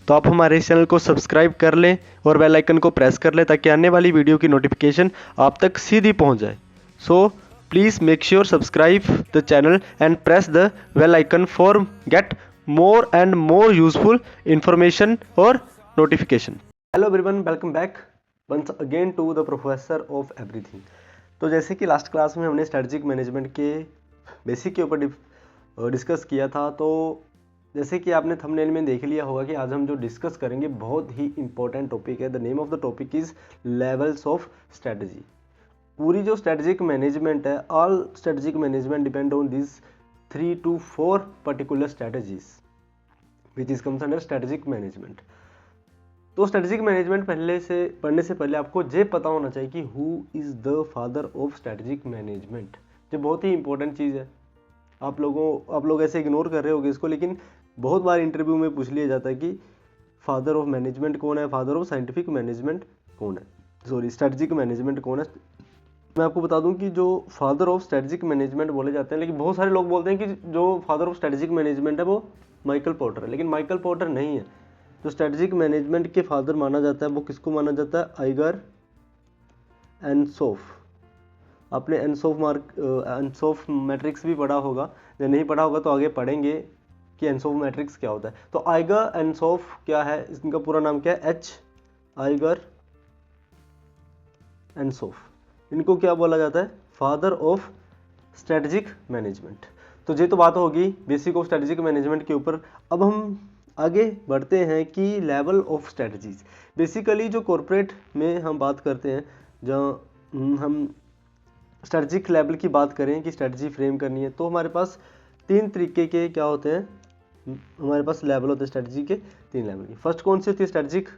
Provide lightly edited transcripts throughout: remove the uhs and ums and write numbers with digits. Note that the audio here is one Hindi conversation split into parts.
तो आप हमारे इस चैनल को सब्सक्राइब कर लें और बेल आइकन को प्रेस कर लें ताकि आने वाली वीडियो की नोटिफिकेशन आप तक सीधी पहुंच जाए। So please make sure subscribe the channel and press the bell icon for get more and more useful information or notification. Hello everyone, welcome back once again to the professor of everything. तो जैसे कि लास्ट क्लास में हमने स्ट्रेटजिक मैनेजमेंट के बेसिक के ऊपर डिस्कस किया था, तो जैसे कि आपने थंबनेल में देख लिया होगा कि आज हम जो डिस्कस करेंगे बहुत ही इंपॉर्टेंट टॉपिक है। The name of the topic is levels of strategy. पूरी जो स्ट्रेटजिक मैनेजमेंट है, all strategic management depend on this 3 to 4 particular strategies which is comes under strategic management. तो स्ट्रेटजिक मैनेजमेंट पढ़ने से पहले आपको ये पता होना चाहिए कि who is the father of strategic management. ये बहुत ही इंपॉर्टेंट चीज़ है। आप लोग ऐसे इग्नोर कर रहे होगे इसको, लेकिन बहुत बार इंटरव्यू में पूछ लिया जाता है कि फादर ऑफ मैनेजमेंट कौन है, फादर ऑफ साइंटिफिक मैनेजमेंट कौन है, सॉरी स्ट्रेटजिक मैनेजमेंट कौन है। मैं आपको बता दूं कि जो फादर ऑफ स्ट्रेटजिक मैनेजमेंट बोले जाते हैं, लेकिन बहुत सारे लोग बोलते हैं कि जो फादर ऑफ स्ट्रेटजिक मैनेजमेंट है वो माइकल पोर्टर है, लेकिन माइकल पोर्टर नहीं है। जो स्ट्रेटजिक मैनेजमेंट के फादर माना जाता है वो किसको माना जाता है? आइगर एनसोफ। आपने एनसोफ मैट्रिक्स भी पढ़ा होगा, या नहीं पढ़ा होगा तो आगे पढ़ेंगे कि एनसोफ मैट्रिक्स क्या होता है। तो आइगर एनसोफ क्या है, इनका पूरा नाम क्या है? आइगर एनसोफ। इनको क्या बोला जाता है? Father of strategic management. तो ये तो बात होगी बेसिक ऑफ स्ट्रेटजिक मैनेजमेंट के ऊपर। अब हम आगे बढ़ते हैं कि लेवल ऑफ स्ट्रेटजीज। बेसिकली जो कॉर्पोरेट में हम बात करते हैं, जहाँ हम स्ट्रेटजिक लेवल की बात करें कि स्ट्रेटजी फ्रेम करनी है, तो हमारे पास 3 तरीके के क्या होते हैं, हमारे पास लेवल होते हैं स्ट्रेटजी के 3 लेवल की। फर्स्ट कौन सी होती है? Strategic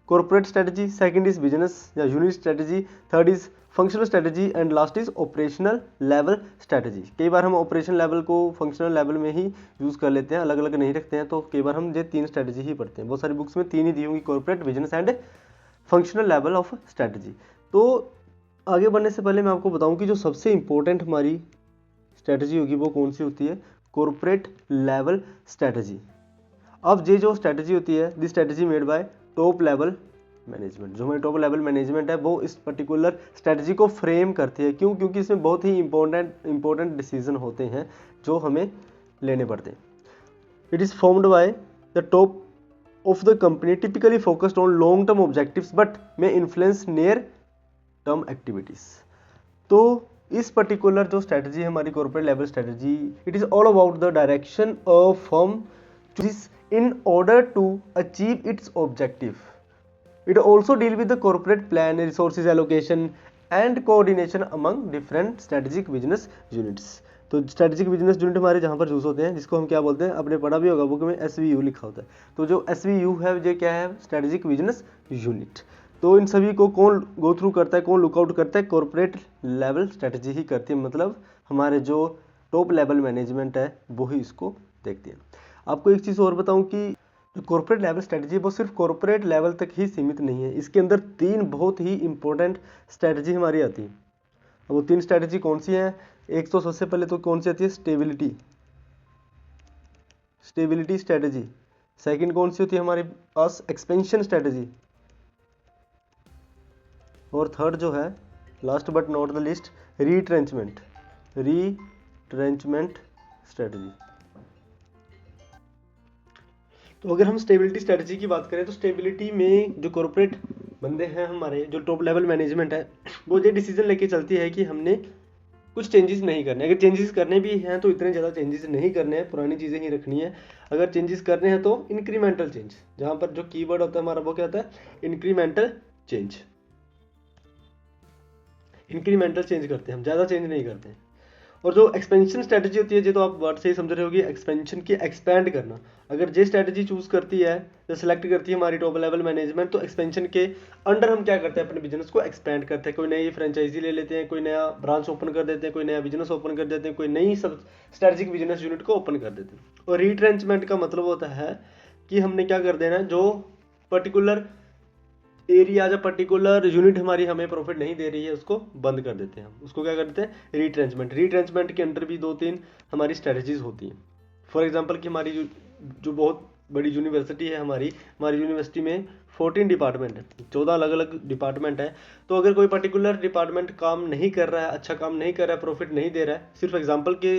corporate strategy, second is business या unit strategy, third is functional strategy and last is operational level strategy. कई बार हम ऑपरेशन लेवल को फंक्शनल लेवल में ही यूज कर लेते हैं, अलग अलग नहीं रखते हैं, तो कई बार हम ये 3 स्ट्रेटजी ही पढ़ते हैं। बहुत सारी बुक्स में 3 ही दी होंगी, corporate, business and functional level of strategy. तो आगे बढ़ने से पहले मैं आपको बताऊं कि जो सबसे इंपॉर्टेंट हमारी स्ट्रेटजी होगी वो कौन सी होती है? Corporate level strategy. अब ये जो स्ट्रेटजी होती है, this strategy made by top level management. जो हमारी टॉप लेवल मैनेजमेंट है वो इस पर्टिकुलर स्ट्रेटजी को फ्रेम करती है। क्यों? क्योंकि इसमें बहुत ही इंपॉर्टेंट डिसीजन होते हैं जो हमें लेने पड़ते हैं। It is formed by the top of the company, typically focused on long term objectives but में इन्फ्लुएंस नियर टर्म एक्टिविटीज। तो इस पर्टिकुलर जो स्ट्रेटजी है हमारी corporate level strategy, it is all about the direction of firm in order to achieve its objective. It also deal with the corporate plan, resources allocation and coordination among different strategic business units. तो स्ट्रेटेजिक बिजनेस यूनिट हमारे जहाँ पर यूज होते हैं, जिसको हम क्या बोलते हैं, आपने पढ़ा भी होगा बुक में, SVU लिखा होता है। तो जो SVU है ये क्या है? Strategic business unit. तो इन सभी को कौन गो थ्रू करता है, कौन लुकआउट करता है? कॉर्पोरेट लेवल स्ट्रेटजी ही करती है। मतलब हमारे जो टॉप लेवल मैनेजमेंट है वो ही इसको देखती है। आपको एक चीज़ और बताऊं कि जो कॉर्पोरेट लेवल स्ट्रेटजी है वो सिर्फ कॉर्पोरेट लेवल तक ही सीमित नहीं है। इसके अंदर 3 बहुत ही इंपॉर्टेंट स्ट्रेटजी हमारी आती है। अब वो 3 स्ट्रेटजी कौन सी हैं? एक तो सबसे पहले तो कौन सी आती है? Stability strategy. सेकंड कौन सी होती है हमारे पास? Expansion strategy. और थर्ड जो है, last but not the least, retrenchment strategy. तो अगर हम स्टेबिलिटी स्ट्रेटजी की बात करें तो स्टेबिलिटी में जो कॉर्पोरेट बंदे हैं हमारे, जो टॉप लेवल मैनेजमेंट है, वो ये डिसीजन लेके चलती है कि हमने कुछ चेंजेस नहीं करने। अगर चेंजेस करने भी हैं तो इतने ज़्यादा चेंजेस नहीं करने हैं, पुरानी चीज़ें ही रखनी है। अगर चेंजेस करने हैं तो इंक्रीमेंटल चेंज, जहाँ पर जो कीवर्ड होता है हमारा वो क्या होता है? Incremental change. इंक्रीमेंटल चेंज करते हैं हम, ज़्यादा चेंज नहीं करते हैं। और जो एक्सपेंशन स्ट्रेटजी होती है, ये तो आप वर्ड से ही समझ रहे होगी, एक्सपेंशन की एक्सपैंड करना। अगर ये स्ट्रेटजी चूज करती है, जो सिलेक्ट करती है हमारी टॉप लेवल मैनेजमेंट, तो एक्सपेंशन के अंडर हम क्या करते हैं? अपने बिजनेस को एक्सपैंड करते हैं। कोई नई फ्रेंचाइजी ले लेते हैं, कोई नया ब्रांच ओपन कर देते हैं, कोई नया बिजनेस ओपन कर देते हैं, कोई नई सब स्ट्रेटजिक बिजनेस यूनिट को ओपन कर देते हैं। और रीट्रेंचमेंट का मतलब होता है कि हमने क्या कर देना, जो पर्टिकुलर एरिया या पर्टिकुलर यूनिट हमारी हमें प्रॉफिट नहीं दे रही है उसको बंद कर देते हैं। हम उसको क्या करते हैं? रीट्रेंचमेंट के अंडर भी 2-3 हमारी स्ट्रेटजीज होती हैं। फॉर एग्जांपल कि हमारी जो बहुत बड़ी यूनिवर्सिटी है हमारी यूनिवर्सिटी में 14 डिपार्टमेंट है, 14 अलग अलग डिपार्टमेंट है। तो अगर कोई पर्टिकुलर डिपार्टमेंट काम नहीं कर रहा है, अच्छा काम नहीं कर रहा है, प्रॉफिट नहीं दे रहा है, सिर्फ एग्जांपल के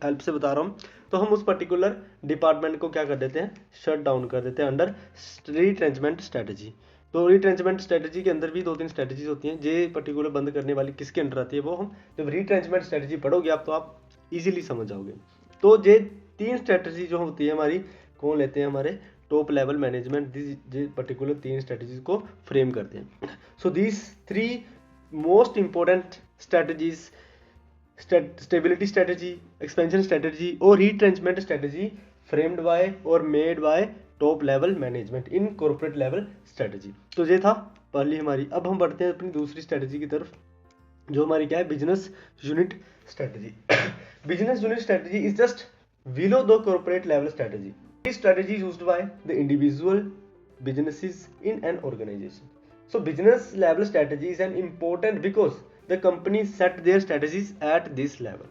हेल्प से बता रहा हूँ, तो हम उस पर्टिकुलर डिपार्टमेंट को क्या कर देते हैं, शट डाउन कर देते हैं अंडर रीट्रेंचमेंट स्ट्रेटजी। तो रीट्रेंचमेंट स्ट्रेटजी के अंदर भी 2-3 स्ट्रेटजीज होती हैं। जे पर्टिकुलर बंद करने वाली किसके अंडर आती है, वो हम जब रीट्रेंचमेंट स्ट्रेटजी पढ़ोगे आप, तो आप इजीली समझ जाओगे। तो ये 3 स्ट्रेटजी जो होती है हमारी, कौन लेते हैं, हमारे टॉप लेवल मैनेजमेट ये पर्टिकुलर 3 स्ट्रेटजीज को फ्रेम करते हैं। So these 3 most important strategies, stability strategy, expansion strategy और रीट्रेंचमेंट स्ट्रेटजी फ्रेम्ड बाय और made by top level management in corporate level strategy. तो ये था पहली हमारी। अब हम बढ़ते हैं अपनी दूसरी स्ट्रेटजी की तरफ, जो हमारी क्या है, business unit strategy. Business unit strategy is just below the corporate level strategy. This strategy is used by the individual businesses in an organization. So business level strategy is an important because the companies set their strategies at this level.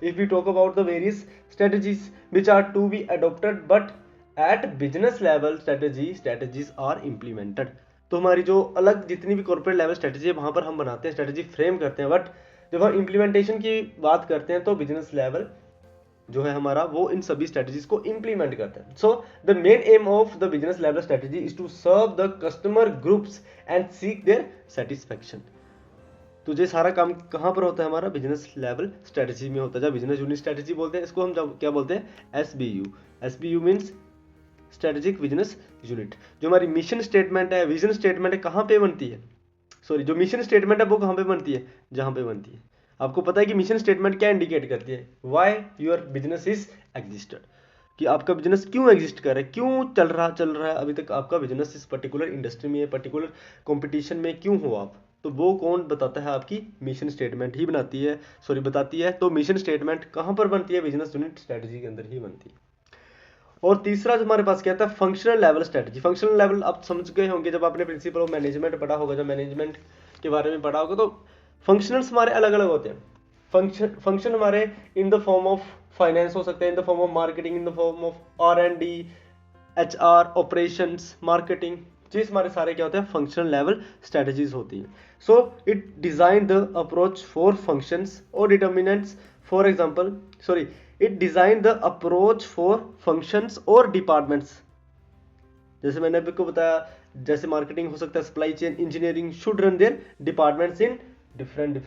If we talk about the various strategies which are to be adopted, but at business level strategies are implemented. तो हमारी जो अलग जितनी भी कॉर्पोरेट लेवल स्ट्रेटजी है वहां पर हम बनाते हैं, स्ट्रेटजी फ्रेम करते हैं, बट जब हम इम्प्लीमेंटेशन की बात करते हैं तो बिजनेस लेवल जो है हमारा, वो इन सभी स्ट्रेटजीज को इंप्लीमेंट करते हैं। So the main aim of the business level strategy is to serve the customer groups and seek their satisfaction. तो ये सारा काम कहाँ पर होता है, हमारा बिजनेस लेवल स्ट्रेटजी में होता है, जब बिजनेस यूनिट स्ट्रेटजी बोलते हैं इसको हम, जब क्या बोलते हैं, SBU। SBU means strategic business unit. जो हमारी मिशन स्टेटमेंट है, विजन स्टेटमेंट है, कहाँ पे बनती है, सॉरी जो मिशन स्टेटमेंट है वो कहाँ पे बनती है, जहाँ पे बनती है। आपको पता है कि मिशन स्टेटमेंट क्या इंडिकेट करती है, why your business is existed, कि आपका बिजनेस क्यों एग्जिस्ट कर रहा है, क्यों चल रहा है अभी तक आपका बिजनेस इस पर्टिकुलर इंडस्ट्री में, पर्टिकुलर कंपटीशन में क्यों हो आप, तो वो कौन बताता है, आपकी मिशन स्टेटमेंट ही बताती है। तो मिशन स्टेटमेंट कहाँ पर बनती है, बिजनेस यूनिट स्ट्रेटजी के अंदर ही बनती है। और तीसरा जो हमारे पास क्या था, functional level strategy. Functional level आप समझ गए होंगे जब आपने प्रिंसिपल ऑफ मैनेजमेंट पढ़ा होगा, जब मैनेजमेंट के बारे में पढ़ा होगा, तो फंक्शनल्स हमारे अलग अलग होते हैं। फंक्शन हमारे in the form of finance हो सकते हैं, in the form of marketing, in the form of R&D, HR, operations, marketing, चीज हमारे सारे क्या होते हैं, फंक्शनल लेवल स्ट्रेटजीज होती हैं। So it design the approach for functions और determinants, for example it design the approach for functions और डिपार्टमेंट्स। जैसे मैंने अभी को बताया, जैसे मार्केटिंग हो सकता है, supply chain, engineering should run their departments in different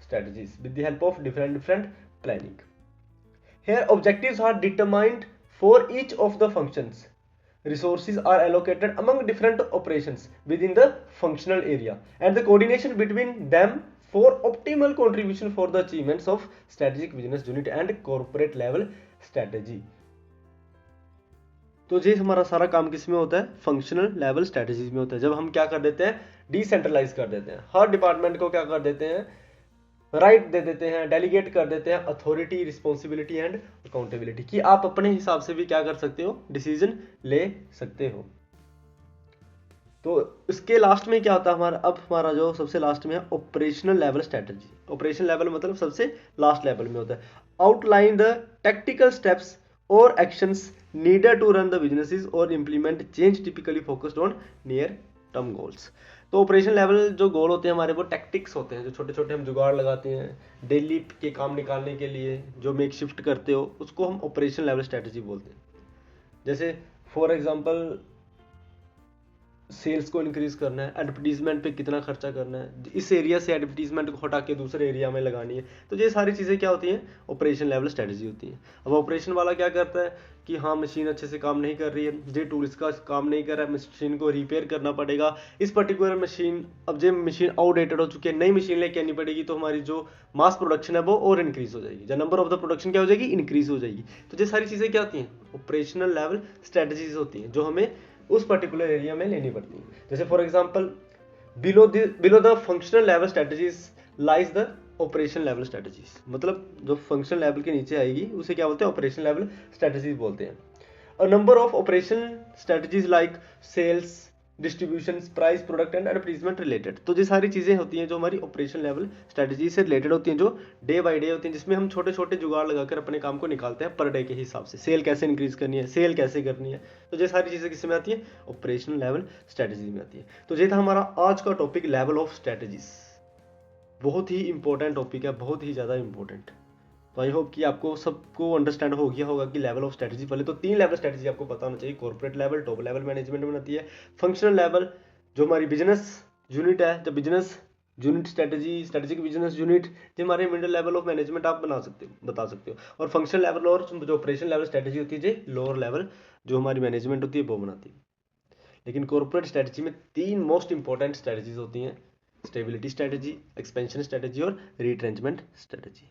strategies with the help of different planning. Here objectives are determined for each of the functions. Resources are allocated among different operations within the functional area and the coordination between them for optimal contribution for the achievements of strategic business unit and corporate level strategy. तो ये हमारा सारा काम किस में होता है, फंक्शनल लेवल स्ट्रेटजीज में होता है। जब हम क्या कर देते हैं, डिसेंट्रलाइज कर देते हैं, हर डिपार्टमेंट को क्या कर देते हैं, राइट दे देते हैं, डेलीगेट कर देते हैं अथॉरिटी, रिस्पॉन्सिबिलिटी एंड अकाउंटेबिलिटी, कि आप अपने हिसाब से भी क्या कर सकते हो, डिसीजन ले सकते हो। तो इसके लास्ट में क्या होता है हमारा, अब हमारा जो सबसे लास्ट में है operational level strategy. Operational level मतलब सबसे लास्ट लेवल में होता है। आउटलाइन द टेक्टिकल स्टेप्स और actions needed to run the businesses or implement change typically focused on near term goals। तो ऑपरेशन लेवल जो गोल होते हैं हमारे, वो टैक्टिक्स होते हैं, जो छोटे छोटे हम जुगाड़ लगाते हैं डेली के काम निकालने के लिए, जो मेक शिफ्ट करते हो, उसको हम ऑपरेशन लेवल स्ट्रेटजी बोलते हैं। जैसे फॉर एग्जांपल सेल्स को इंक्रीज करना है, एडवर्टीजमेंट पे कितना खर्चा करना है, इस एरिया से एडवर्टीजमेंट को हटा के दूसरे एरिया में लगानी है, तो ये सारी चीज़ें क्या होती हैं, ऑपरेशन लेवल स्ट्रेटजी होती हैं। अब ऑपरेशन वाला क्या करता है कि हाँ मशीन अच्छे से काम नहीं कर रही है, ये टूल इसका काम नहीं कर रहा है, मशीन को रिपेयर करना पड़ेगा, इस पर्टिकुलर मशीन, अब ये मशीन आउटडेटेड हो चुकी है, नई मशीन लेके आनी पड़ेगी, तो हमारी जो मास प्रोडक्शन है वो और इंक्रीज हो जाएगी, जो नंबर ऑफ द प्रोडक्शन क्या हो जाएगी, इंक्रीज हो जाएगी। तो ये सारी चीज़ें क्या होती हैं, ऑपरेशनल लेवल स्ट्रेटजीज होती हैं, जो हमें उस पर्टिकुलर एरिया में लेनी पड़ती है। जैसे for example below the functional level strategies lies the operation level strategies, मतलब जो फंक्शनल लेवल के नीचे आएगी उसे क्या बोलते हैं, ऑपरेशन लेवल स्ट्रेटजीज बोलते हैं। A number of operation strategies like sales, distribution, price, product and advertisement related. तो ये सारी चीज़ें होती हैं जो हमारी ऑपरेशन लेवल स्ट्रेटजी से रिलेटेड होती हैं, जो डे बाय डे होती हैं, जिसमें हम छोटे छोटे जुगाड़ लगाकर अपने काम को निकालते हैं पर डे के हिसाब से। सेल कैसे इंक्रीज करनी है, सेल कैसे करनी है, तो ये सारी चीज़ें किस में आती हैं, ऑपरेशनल लेवल स्ट्रेटजी में आती है। तो ये था हमारा आज का टॉपिक, लेवल ऑफ स्ट्रेटजीज। बहुत ही इंपॉर्टेंट टॉपिक है, बहुत ही ज़्यादा इंपॉर्टेंट। तो आई होप कि आपको सबको अंडरस्टैंड हो गया होगा कि लेवल ऑफ स्ट्रेटजी। पहले तो 3 लेवल स्ट्रेटजी आपको पता होना चाहिए। Corporate level, top level management में आती है। फंक्शनल लेवल जो हमारी बिजनेस यूनिट है, जब business unit strategy, strategic business unit, जो हमारे मिडिल लेवल ऑफ मैनेजमेंट आप बता सकते हो। और फंक्शनल लेवल और जो ऑपरेशन लेवल स्ट्रेटजी होती है, जो लोअर लेवल जो हमारी मैनेजमेंट होती है वो बनाती है। लेकिन कॉर्पोरेट स्ट्रेटजी में 3 मोस्ट इंपॉर्टेंट स्ट्रेटजीज होती हैं, स्टेबिलिटी स्ट्रेटजी, एक्सपेंशन स्ट्रेटजी और रिट्रेंचमेंट स्ट्रेटजी।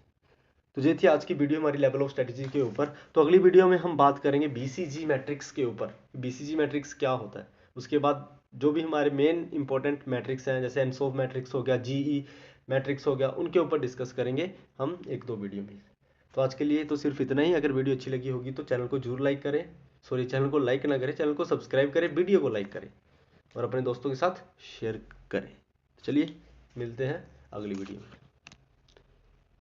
तो ये थी आज की वीडियो हमारी लेवल ऑफ स्ट्रेटजी के ऊपर। तो अगली वीडियो में हम बात करेंगे बीसीजी मैट्रिक्स के ऊपर। बीसीजी मैट्रिक्स क्या होता है, उसके बाद जो भी हमारे मेन इंपॉर्टेंट मैट्रिक्स हैं, जैसे एनसोफ मैट्रिक्स हो गया, जीई मैट्रिक्स हो गया, उनके ऊपर डिस्कस करेंगे हम 1-2 वीडियो में। तो आज के लिए तो सिर्फ इतना ही। अगर वीडियो अच्छी लगी होगी तो चैनल को जरूर लाइक करें, सॉरी चैनल को लाइक ना करें, चैनल को सब्सक्राइब करें, वीडियो को लाइक करें और अपने दोस्तों के साथ शेयर करें। चलिए मिलते हैं अगली वीडियो में।